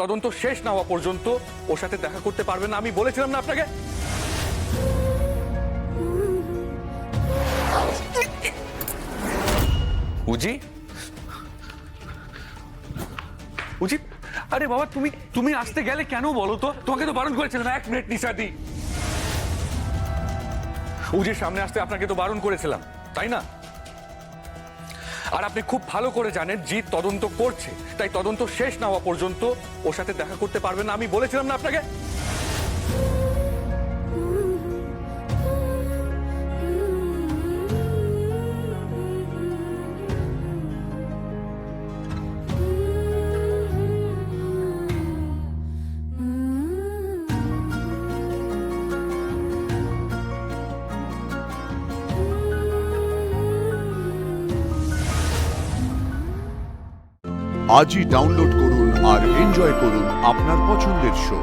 তদন্ত শেষ না হওয়া পর্যন্ত ওর সাথে দেখা করতে পারবেন না, আমি বলেছিলাম না আপনাকে? উজি, উজি, আরে বাবা তুমি তুমি আসতে গেলে কেন বলো তো? তোমাকে তো বারণ করেছিলাম। এক মিনিট নিশাদি, উজির সামনে আসতে আপনাকে তো বারণ করেছিলাম, তাই না? আর আপনি খুব ভালো করে জানেন জিৎ তদন্ত করছে, তাই তদন্ত শেষ না হওয়া পর্যন্ত ওর সাথে দেখা করতে পারবেন না, আমি বলেছিলাম না আপনাকে? আজই ডাউনলোড করুন আর এনজয় করুন আপনার পছন্দের শো।